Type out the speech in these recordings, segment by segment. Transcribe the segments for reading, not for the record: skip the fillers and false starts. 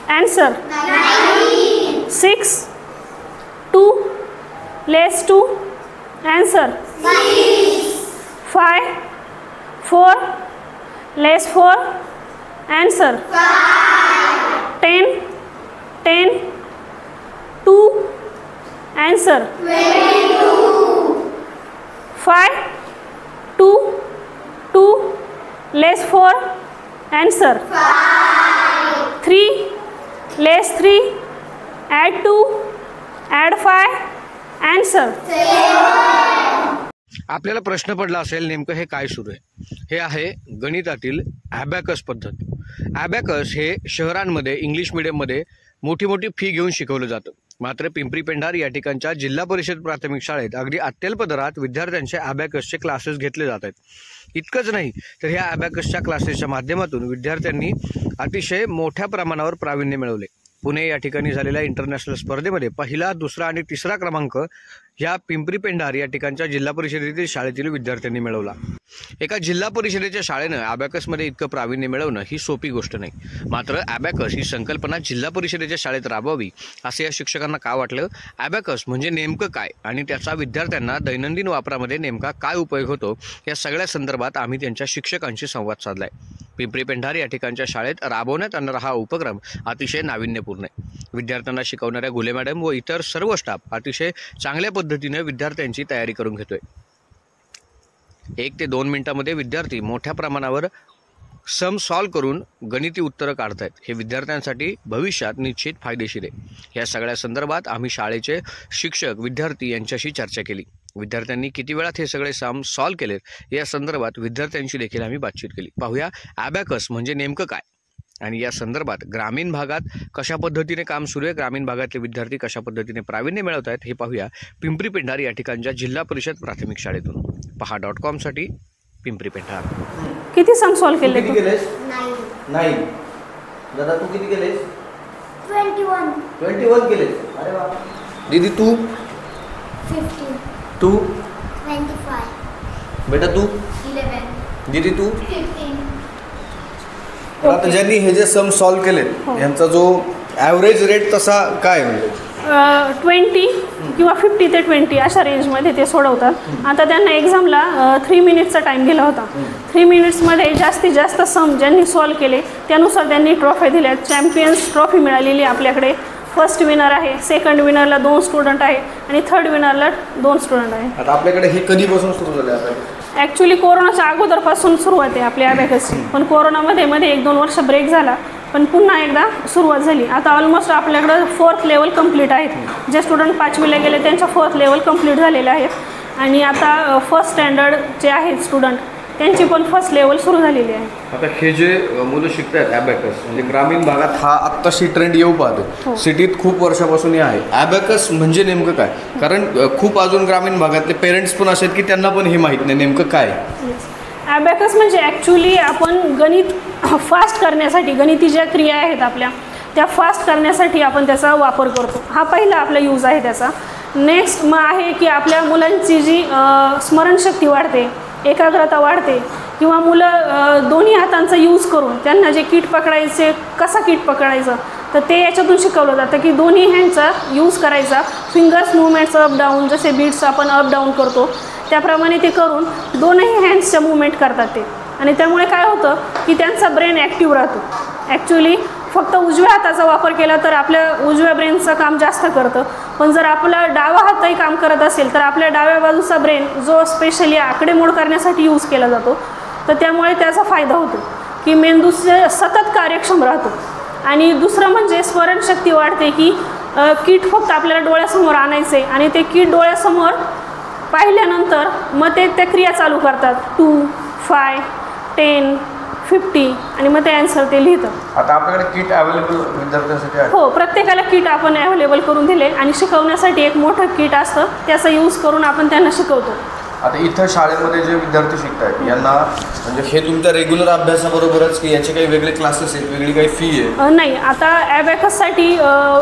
Answer 9. 6 2 less 2. Answer 5 4 less 4. Answer 10 2. Answer 5 2 2 less 4. Answer 3 less 3. Add 2. Add 5. Answer 7. आपल्याला प्रश्न पडला असेल नेमकं हे काय सुरू आहे। हे आहे गणितातील ॲबॅकस पद्धत। ॲबॅकस हे शहरांमध्ये इंग्लिश मीडियममध्ये मोठी मोठी फी घेऊन शिकवलं जातं। मात्र पिंपरी पेंढार या ठिकाणच्या जिल्हा परिषद प्राथमिक शाळेत अगदी अत्यल्प दरात विद्यार्थ्यांचे ॲबॅकसचे क्लासेस घेतले जात आहेत। इतकंच नाही तर ह्या ॲबॅकसच्या क्लासेसच्या माध्यमातून विद्यार्थ्यांनी अतिशय मोठ्या प्रमाणावर प्रावीण्य मिळवले। पुणे या ठिकाणी झालेल्या इंटरनॅशनल स्पर्धेमध्ये पहिला, दुसरा आणि तिसरा क्रमांक ह्या पिंपरी पेंढार या ठिकाणच्या जिल्हा परिषदेतील शाळेतील विद्यार्थ्यांनी मिळवला। एका जिल्हा परिषदेच्या शाळेनं ॲबॅकसमध्ये इतकं प्रावीण्य मिळवणं ही सोपी गोष्ट नाही। मात्र ॲबॅकस ही संकल्पना जिल्हा परिषदेच्या शाळेत राबवावी असे या शिक्षकांना का वाटलं? ॲबॅकस म्हणजे नेमकं काय आणि त्याचा विद्यार्थ्यांना दैनंदिन वापरामध्ये नेमका काय उपयोग होतो या सगळ्या संदर्भात आम्ही त्यांच्या शिक्षकांशी संवाद साधलाय। पिंपरी पेंढार या ठिकाणच्या शाळेत राबवण्यात येणारा हा उपक्रम अतिशय नाविन्यपूर्ण आहे। विद्यार्थ्यांना शिकवणाऱ्या घुले मॅडम व इतर सर्व स्टाफ अतिशय चांगल्या पद्धतीने विद्यार्थ्यांची तयारी करून घेतोय। 1 ते 2 मिनिटांमध्ये विद्यार्थी मोठ्या प्रमाणावर सम सॉल्व करून गणिती उत्तरं काढतायत। हे विद्यार्थ्यांसाठी भविष्यात निश्चित फायदेशीर आहे। या सगळ्या संदर्भात आम्ही शाळेचे शिक्षक, विद्यार्थी यांच्याशी चर्चा केली। विद्यार्थ्यांनी किती वेळात हे सगळे सम सॉल्व केलेत या संदर्भात विद्यार्थ्यांशी देखील आम्ही बातचीत केली। पाहूया ॲबॅकस म्हणजे नेमकं काय आणि या संदर्भात ग्रामीण भागात कशा पद्धतीने काम सुरू आहे, ग्रामीण भागातले विद्यार्थी कशा पद्धतीने प्रावीण्य मिळवत आहेत हे पाहूया पिंपरी पेंढार या ठिकाणच्या जिल्हा परिषद प्राथमिक शाळेतून। पहा.com साठी पिंपरी पेंढार। किती सम सॉल्व केले? 9. दादा तू किती केलेस? 21 केलेस। अरे वा। दीदी तू? 15. तू? 25. बेटा तू? 11. दीदी तू? 15. आता ज्यांनी हे जे सम सॉल्व केले यांचा जो ॲव्हरेज रेट तसा काय म्हणजे 20 किंवा 50 ते 20 अशा रेंजमध्ये ते सोडवतात। आता त्यांना एक्झामला 3 मिनिट्सचा टाईम दिला होता। 3 मिनिट्समध्ये जास्तीत जास्त सम ज्यांनी सॉल्व केले त्यानुसार त्यांनी ट्रॉफी दिल्या। चॅम्पियन्स ट्रॉफी मिळालेली आपल्याकडे। फर्स्ट विनर आहे, सेकंड विनरला 2 स्टुडंट आहे आणि थर्ड विनरला 2 स्टुडंट आहे। आता आपल्याकडे हे कधीपासून सुरू झाले? आता ॲक्च्युली कोरोनाच्या अगोदरपासून सुरुवात आहे आपल्या ॲबॅकसची, पण कोरोनामध्ये 1-2 वर्ष ब्रेक झाला, पण पुन्हा एकदा सुरुवात झाली। आता ऑलमोस्ट आपल्याकडं 4th लेवल कंप्लीट आहेत। जे स्टुडंट 5वीला गेले त्यांच्या 4th लेवल कंप्लीट झालेले आहेत आणि आता फर्स्ट स्टँडर्ड जे आहेत स्टुडंट त्यांची पण फर्स्ट लेवल सुरू झालेली आहे। आता हे जे मुलं शिकतात ॲबॅकस म्हणजे ग्रामीण भागात हा आत्ताशी ट्रेंड येऊ पाहतो। सिटीत खूप वर्षापासून हे आहे। ॲबॅकस म्हणजे नेमकं काय? कारण खूप अजून ग्रामीण भागातले पेरेंट्स पण असे आहेत की त्यांना पण हे माहीत नाही नेमकं काय। ॲबॅकस म्हणजे ॲक्च्युली आपण गणित फास्ट करण्यासाठी, गणिती ज्या क्रिया आहेत आपल्या त्या फास्ट करण्यासाठी आपण त्याचा वापर करतो। हा पहिला आपला यूज आहे त्याचा। नेक्स्ट मग आहे की आपल्या मुलांची जी स्मरणशक्ती वाढते, एकाग्रता वाढते, किंवा मुलं दोन्ही हातांचा यूज करून त्यांना जे कीट पकडायचे, कसा कीट पकडायचं तर ते याच्यातून शिकवलं जातं की दोन्ही हँडचा यूज करायचा। फिंगर्स मुवमेंट्स अप डाऊन, जसे बीट्स आपण अप डाऊन करतो त्याप्रमाणे ते करून दोन्ही हँड्सच्या मुवमेंट करतात ते, आणि त्यामुळे काय होतं की त्यांचा ब्रेन ॲक्टिव्ह राहतो। ॲक्च्युली फक्त उजव्या हाताचा वापर केला तर आपल्या उजव्या ब्रेनचं काम जास्त करतं, पण जर आपला डावा हातही काम करत असेल तर आपल्या डाव्या बाजूचा ब्रेन जो स्पेशली आकडेमोड करण्यासाठी यूज केला जातो, तर त्यामुळे त्याचा फायदा होतो की मेंदूचे सतत कार्यक्षम राहतो। आणि दुसरं म्हणजे स्मरणशक्ती वाढते की कीट फक्त आपल्याला डोळ्यासमोर आणायचे आणि ते कीट डोळ्यासमोर पाहिल्यानंतर मग ते त्या क्रिया चालू करतात 2, 5, 10, 50 आणि मग ते आन्सर ते लिहितं। आता आपल्याकडे किट अवेलेबल विद्यार्थ्यांसाठी आहे? हो, प्रत्येकाला किट आपण अवेलेबल करून दिले आणि शिकवण्यासाठी एक मोठं किट असतं, त्याचा यूज करून आपण त्यांना शिकवतो। आता इथं शाळेमध्ये जे विद्यार्थी शिकत आहेत यांना म्हणजे हे तुमच्या रेग्युलर अभ्यासाबरोबरच की याचे काही वेगळे क्लासेस आहेत, वेगळी काही फी आहे? नाही, आता ॲबॅकससाठी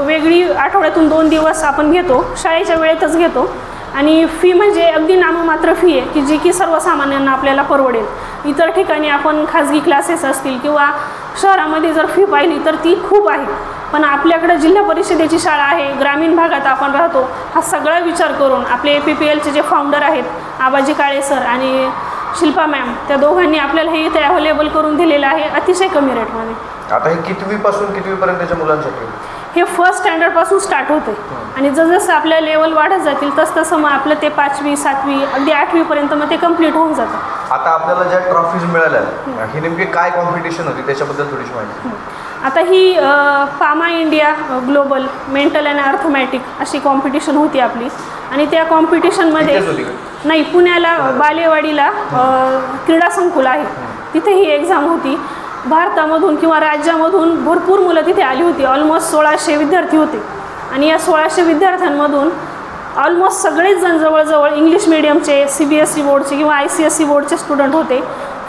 वेगळी आठवड्यातून 2 दिवस आपण घेतो, शाळेच्या वेळेतच घेतो, आणि फी म्हणजे अगदी नाममात्र फी आहे की जी की सर्वसामान्यांना आपल्याला परवडेल। इतर ठिकाणी आपण खाजगी क्लासेस असतील किंवा शहरामध्ये जर फी पाहिली तर ती खूप आहे, पण आपल्याकडे जिल्हा परिषदेची शाळा आहे, ग्रामीण भागात आपण राहतो, हा सगळा विचार करून आपले APPLचे जे फाउंडर आहेत आबाजी काळे सर आणि शिल्पा मॅम, त्या दोघांनी आपल्याला हे इथे अवेलेबल करून दिलेलं आहे अतिशय कमी रेटमध्ये. आता हे कितवीपासून कितवीपर्यंतच्या मुलांसाठी? हे फर्स्ट स्टँडर्डपासून स्टार्ट होते आणि जसं आपल्या लेवल वाढत जातील तसं मग आपलं ते 5वी 7वी अगदी 8वीपर्यंत मग ते कंप्लीट होऊन जातं. आता आपल्याला ज्या ट्रॉफीज मिळाल्या ही नेमकी काय कॉम्पिटिशन होती त्याच्याबद्दल थोडीशी माहिती? आता ही PAMA India global mental and arithmetic अशी कॉम्पिटिशन होती आपली आणि त्या कॉम्पिटिशनमध्ये नाही, पुण्याला बालेवाडीला क्रीडा संकुल आहे, तिथे ही एक्झाम होती. भारतामधून किंवा राज्यामधून भरपूर मुलं तिथे आली होती. ऑलमोस्ट 1600 विद्यार्थी होते आणि या 1600 विद्यार्थ्यांमधून ऑलमोस्ट सगळेच जण जवळजवळ इंग्लिश मिडियमचे, CBSE बोर्डचे किंवा ICSE बोर्डचे स्टुडंट होते.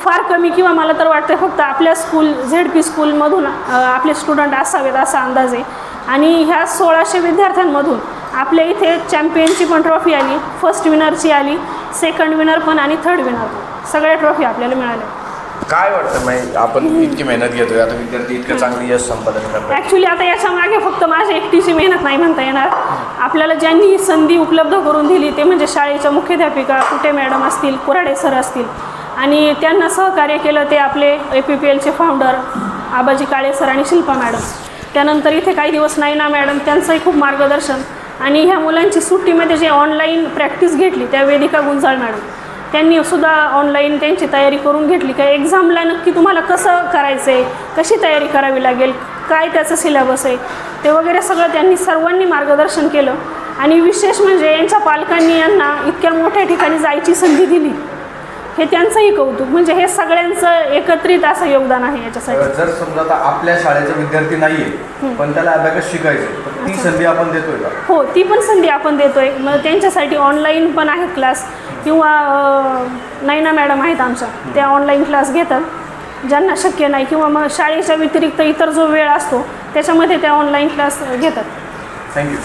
फार कमी किंवा मला तर वाटतं फक्त आपल्या स्कूल ZP स्कूलमधून आपले स्टुडंट असावेत असा अंदाज आहे. आणि ह्या 1600 विद्यार्थ्यांमधून आपल्या इथे चॅम्पियनची पण ट्रॉफी आली, फर्स्ट विनरची आली, सेकंड विनर पण आणि थर्ड विनर पण, सगळ्या ट्रॉफी आपल्याला मिळाल्या. काय वाटतं माहिती, आपण इतकी मेहनत घेतोय, आता विद्यार्थी इतकं चांगली यश संपादन करतात. ॲक्च्युली आता याच्या मागे फक्त माझी एकटीची मेहनत नाही म्हणता येणार. आपल्याला ज्यांनी ही संधी उपलब्ध करून दिली ते म्हणजे शाळेच्या मुख्याध्यापिका कुटे मॅडम असतील, कुराडे सर असतील आणि त्यांना सहकार्य केलं ते आपले APPLचे फाउंडर आबाजी काळे सर आणि शिल्पा मॅडम. त्यानंतर इथे काही दिवस नायना मॅडम, त्यांचंही खूप मार्गदर्शन. आणि ह्या मुलांची सुट्टीमध्ये जे ऑनलाईन प्रॅक्टिस घेतली त्या वेदिका गुंजाळ मॅडम, त्यांनी सुद्धा ऑनलाईन त्यांची तयारी करून घेतली. काय एक्झामला नक्की तुम्हाला कसं करायचं आहे, कशी तयारी करावी लागेल, काय त्याचं सिलेबस आहे ते वगैरे सगळं त्यांनी सर्वांनी मार्गदर्शन केलं. आणि विशेष म्हणजे यांच्या पालकांनी यांना इतक्या मोठ्या ठिकाणी जायची संधी दिली, हे त्यांचंही कौतुक. म्हणजे हे सगळ्यांचं एकत्रित असं योगदान आहे याच्यासाठी. जर समजा आता आपल्या शाळेचा विद्यार्थी नाहीये पण त्याला अबॅकस शिकायचं, तर ती संधी आपण देतोय का? हो, ती पण संधी आपण देतोय. मग त्यांच्यासाठी ऑनलाईन पण आहेत क्लास किंवा नायना मॅडम आहेत आमच्या, त्या ऑनलाईन क्लास घेतात ज्यांना शक्य नाही, किंवा मग शाळेच्या व्यतिरिक्त इतर जो वेळ असतो त्याच्यामध्ये त्या ऑनलाईन क्लास घेतात. Thank you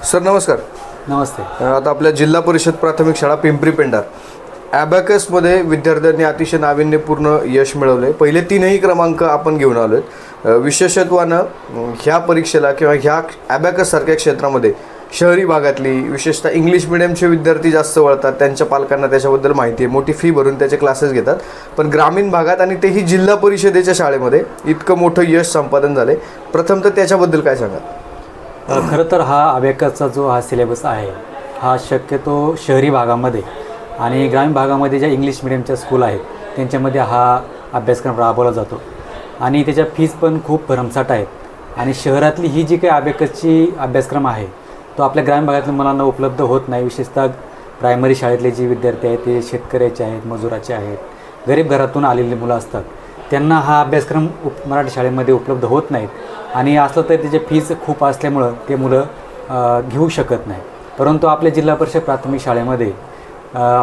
sir. नमस्कार. नमस्ते. आता आपल्या जिल्हा परिषद प्राथमिक शाळा पिंपरी पेंढार ॲबॅकसमध्ये विद्यार्थ्यांनी अतिशय नाविन्यपूर्ण यश मिळवले. पहिले 3ही क्रमांक आपण घेऊन आलो आहेत. विशेषत्वानं ह्या परीक्षेला किंवा ह्या ॲबॅकससारख्या क्षेत्रामध्ये शहरी भागातली विशेषतः इंग्लिश मिडियमचे विद्यार्थी जास्त वळतात. त्यांच्या पालकांना त्याच्याबद्दल माहिती आहे, मोठी फी भरून त्याचे क्लासेस घेतात. पण ग्रामीण भागात आणि तेही जिल्हा परिषदेच्या शाळेमध्ये इतकं मोठं यश संपादन झालं आहे. प्रथम तर त्याच्याबद्दल काय सांगा? खरं तर हा अबॅकसचा जो हा सिलेबस आहे हा शक्यतो शहरी भागामध्ये आणि ग्रामीण भागामध्ये ज्या इंग्लिश मिडियमच्या स्कूल आहेत त्यांच्यामध्ये हा अभ्यासक्रम राबवला जातो आणि त्याच्या फीज पण खूप भरमसाठ आहेत. आणि शहरातली ही जी काही अबॅकसची अभ्यासक्रम आहे तो आपल्या ग्रामीण भागातल्या मुलांना उपलब्ध होत नाही. विशेषतः प्रायमरी शाळेतले जे विद्यार्थी आहेत ते शेतकऱ्याचे आहेत, मजुराचे आहेत, गरीब घरातून आलेली मुलं असतात, त्यांना हा अभ्यासक्रम मराठी शाळेमध्ये उपलब्ध होत नाहीत. आणि असलं तर त्याचे फीज खूप असल्यामुळं ते मुलं घेऊ शकत नाही. परंतु आपल्या जिल्हा परिषद प्राथमिक शाळेमध्ये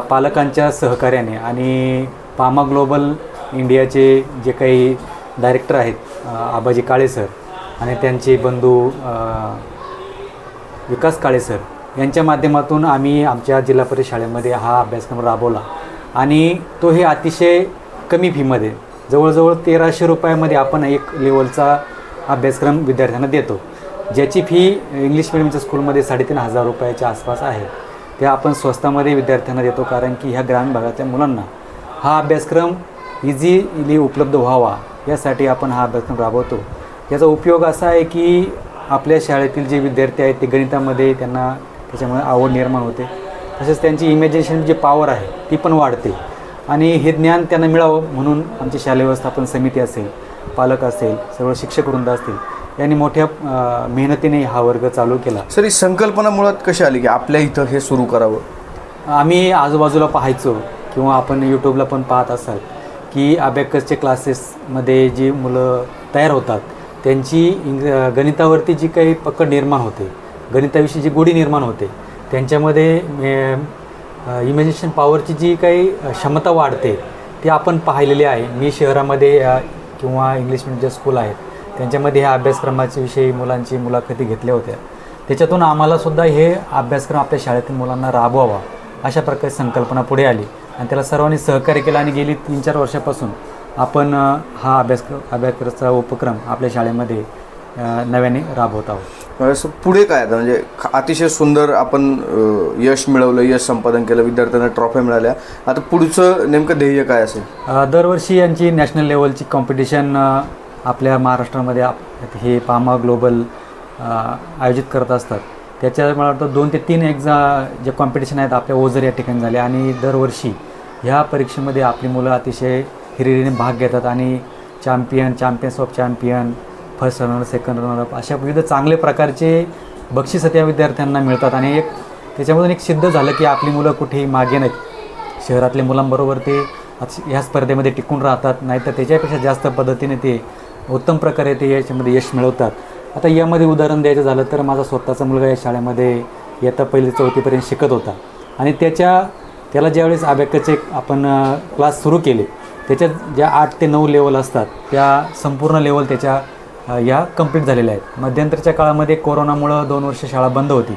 पालकांच्या सहकार्याने आणि पामा ग्लोबल इंडियाचे जे काही डायरेक्टर आहेत आबाजी काळे सर आणि त्यांचे बंधू विकास काळे सर यांच्या माध्यमातून आम्ही आमच्या जिल्हा परिषद शाळेमध्ये हा अभ्यासक्रम राबवला आणि तो हे अतिशय कमी फीमध्ये जवळजवळ 1300 रुपयामध्ये आपण एक लेवलचा अभ्यासक्रम विद्यार्थ्यांना देतो, ज्याची फी इंग्लिश मिडियमच्या स्कूलमध्ये 3500 रुपयाच्या आसपास आहे. ते आपण स्वस्तामध्ये विद्यार्थ्यांना देतो कारण की ह्या ग्रामीण भागातल्या मुलांना हा अभ्यासक्रम इझिली उपलब्ध व्हावा यासाठी आपण हा अभ्यासक्रम राबवतो. याचा उपयोग असा आहे की आपल्या शाळेतील जे विद्यार्थी आहेत ते गणितामध्ये त्यांना त्याच्यामुळे आवड निर्माण होते, तसेच त्यांची इमॅजिनेशन जी पॉवर आहे ती पण वाढते आणि हे ज्ञान त्यांना मिळावं म्हणून आमची शालेय व्यवस्थापन समिती असेल, पालक असेल, सर्व शिक्षक वृंद असतील यांनी मोठ्या मेहनतीने हा वर्ग चालू केला. सर, ही संकल्पना मुळात कशी आली की आपल्या इथं हे सुरू करावं? आम्ही आजूबाजूला पाहायचो किंवा आपण यूट्यूबला पण पाहत असाल की अबॅकसचे क्लासेसमध्ये जी मुलं तयार होतात त्यांची गणितावरती जी काही पकड निर्माण होते, गणिताविषयी जी गोडी निर्माण होते, त्यांच्यामध्ये इमॅजिनेशन पॉवरची जी काही क्षमता वाढते ती आपण पाहिलेली आहे. मी शहरामध्ये किंवा इंग्लिश मिडियम स्कूल आहेत त्यांच्यामध्ये ह्या अभ्यासक्रमाच्या विषयी मुलांची मुलाखती घेतल्या होत्या. त्याच्यातून आम्हालासुद्धा हे अभ्यासक्रम आपल्या शाळेतील मुलांना राबवावा अशा प्रकारे संकल्पना पुढे आली आणि त्याला सर्वांनी सहकार्य केलं आणि गेली 3-4 वर्षापासून आपण हा अभ्यासक्रमाचा उपक्रम आपल्या शाळेमध्ये नव्याने राबवत आहोत. असं पुढे काय आता म्हणजे अतिशय सुंदर आपण यश मिळवलं, यश संपादन केलं, विद्यार्थ्यांना ट्रॉफी मिळाल्या. आता पुढचं नेमकं ध्येय काय असेल? दरवर्षी यांची नॅशनल लेवलची कॉम्पिटिशन आपल्या महाराष्ट्रामध्ये हे पामा ग्लोबल आयोजित करत असतात. त्याच्या मला वाटतं 2 ते 3 जे कॉम्पिटिशन आहेत आपल्या ओझर या ठिकाणी झाले आणि दरवर्षी ह्या परीक्षेमध्ये आपली मुलं अतिशय हिरिरीने भाग घेतात आणि champions of champion, first runner, second runner अशा विविध चांगले प्रकारचे बक्षिसं त्या विद्यार्थ्यांना मिळतात. आणि त्याच्यामधून एक सिद्ध झालं की आपली मुलं कुठेही मागे नाहीत. शहरातल्या मुलांबरोबर ते ह्या स्पर्धेमध्ये टिकून राहतात, नाहीतर त्याच्यापेक्षा जास्त पद्धतीने ते उत्तम प्रकारे ते याच्यामध्ये यश मिळवतात. आता यामध्ये उदाहरण द्यायचं झालं तर माझा स्वतःचा मुलगा या शाळेमध्ये इयत्ता 1ली ते 4थीपर्यंत शिकत होता आणि त्याला ज्यावेळेस अबॅकसचे आपण क्लास सुरू केले, त्याच्यात ज्या 8 ते 9 लेवल असतात त्या संपूर्ण लेवल त्याच्या या कंप्लीट झालेल्या आहेत. मध्यंतरच्या काळामध्ये कोरोनामुळं 2 वर्ष शाळा बंद होती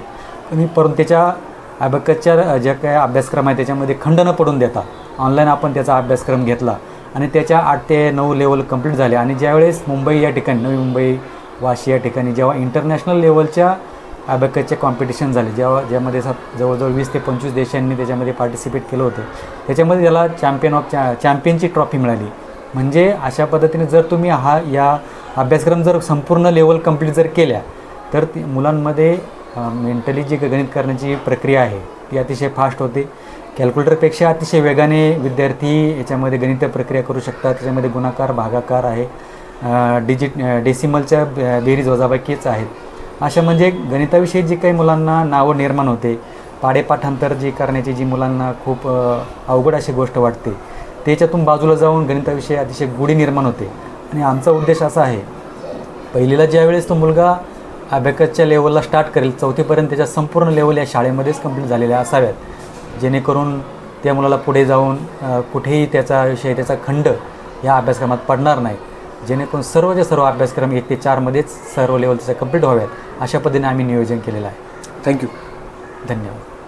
आणि परंतु त्याच्या अबॅकसच्या ज्या काय अभ्यासक्रम आहे त्याच्यामध्ये खंड न पडून देता ऑनलाईन आपण त्याचा अभ्यासक्रम घेतला आणि त्याच्या 8 ते 9 लेवल कंप्लीट झाले. आणि ज्यावेळेस मुंबई या ठिकाणी, नवी मुंबई, वाशी या ठिकाणी जेव्हा इंटरनॅशनल लेवलच्या अबॅकसचे कॉम्पिटिशन झाले, ज्यामध्ये जवळजवळ 20 ते 25 देशांनी त्याच्यामध्ये पार्टिसिपेट केलं होतं, त्याच्यामध्ये त्याला चॅम्पियनची ट्रॉफी मिळाली. म्हणजे अशा पद्धतीने जर तुम्ही या अभ्यासक्रम जर संपूर्ण लेवल कंप्लीट जर केल्या तर मुलांमध्ये मेंटली जी गणित करण्याची प्रक्रिया आहे ती अतिशय फास्ट होते. कॅल्क्युलेटरपेक्षा अतिशय वेगाने विद्यार्थी याच्यामध्ये गणित प्रक्रिया करू शकतात. त्याच्यामध्ये गुणाकार, भागाकार आहे, डेसिमलच्या बेरीज वजाबाकीच आहेत. अशा म्हणजे गणिताविषयी जी काही मुलांना नावं निर्माण होते, पाढेपाठांतर जी करण्याची जी मुलांना खूप अवघड अशी गोष्ट वाटते, त्याच्यातून बाजूला जाऊन गणिताविषयी अतिशय गोडी निर्माण होते. आणि आमचा उद्देश असा आहे, पहिलीला ज्यावेळेस तो मुलगा अबॅकसच्या लेवलला स्टार्ट करेल, 4थीपर्यंत त्याच्या संपूर्ण लेवल या शाळेमध्येच कंप्लीट झालेल्या असाव्यात, जेणेकरून त्या मुलाला पुढे जाऊन कुठेही त्याचा खंड या अभ्यासक्रमात पडणार नाही. जेणेकरून सर्वच्या सर्व अभ्यासक्रम 1 ते 4मध्येच सर्व लेवल त्याचा कंप्लीट व्हाव्यात, अशा पद्धतीने आम्ही नियोजन केलेलं आहे. थँक्यू. धन्यवाद.